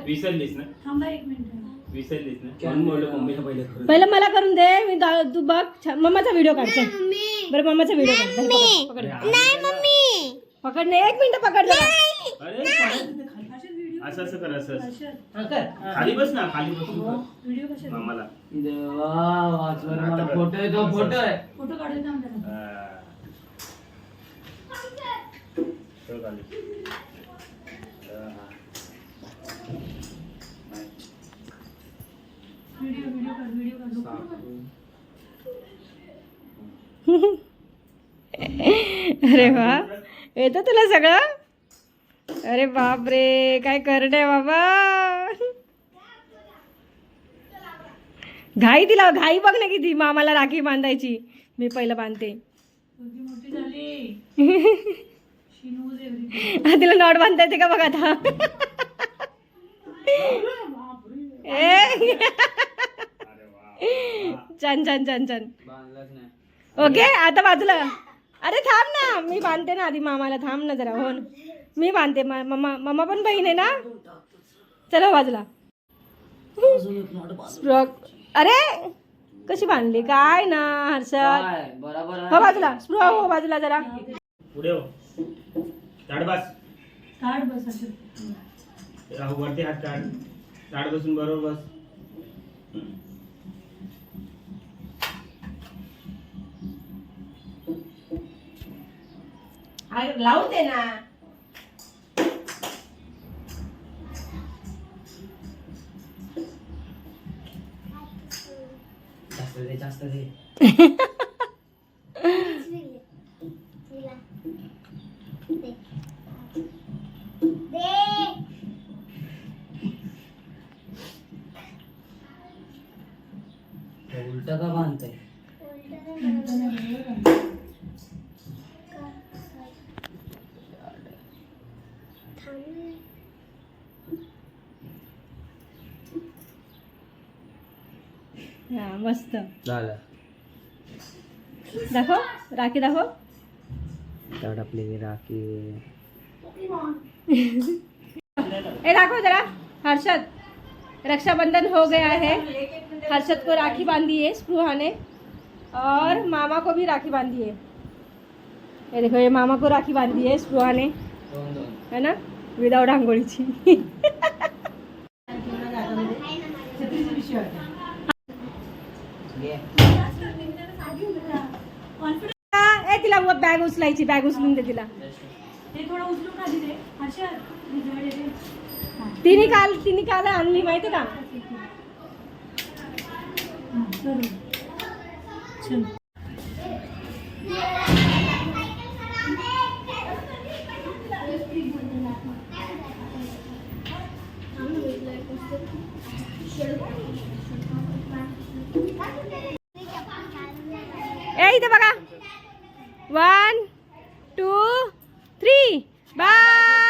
विसरलीस ना? थांबा एक मिनिट. विसरलीस ना? म्हणून बोललो मम्मीला पहिलं मला करून दे. मी तू बघ मम्माचा व्हिडिओ काढते. बरं मम्माचा व्हिडिओ काढ. पकड पकड नाही. एक मिनिट पकड जरा. असं असं कर. असं खाली बस ना. खाली बसून व्हिडिओ कशा मामाला फोटो आहे. तो फोटो आहे. फोटो काढून थांब जरा. व्हिडिओ काढ. अरे वा, येतं तुला सगळं. अरे बाप रे, काय करणे बाबा. घाई तिला घाई बघ ना किती. मामाला राखी बांधायची. मी पहिलं बांधते. मोठी झाली. तिला नॉट बांधता येते का बघ आता. छान छान छान छान. ओके आता बाजूला. अरे थांब ना, मी बांधते ना आधी मामाला. थांब ना जरा. हो मी बांधते. मम्मा पण बहीण आहे ना. चला बाजूला. अरे कशी बांधली काय ना हर्षद. हो बाजूला. स्प्रो हो बाजूला जरा. पुढे हो. ताड बस. ताड बस. वरती हात काढ. ताड बसून बरोबर बस. लावून दे ना. जास्त दे. उलट का बांधताय. हा मस्त झालं. दाखव राखी दाखव. तेवढा आपली राखी. ए दाखव जरा. हर्षद रक्षाबंधन हो गया है. हर्षद को राखी बांधी है स्पृहा ने और मामा को भी राखी बांधी है. ये देखो ये मामा को राखी बांधी है स्पृहा ने है ना विदाउट आंघोळीची. ए तिला बॅग उचलायची. बॅग उचलून दे तिला. तिने काल आणली माहिती का. ए इथे बघा. 1 2 3 बाय.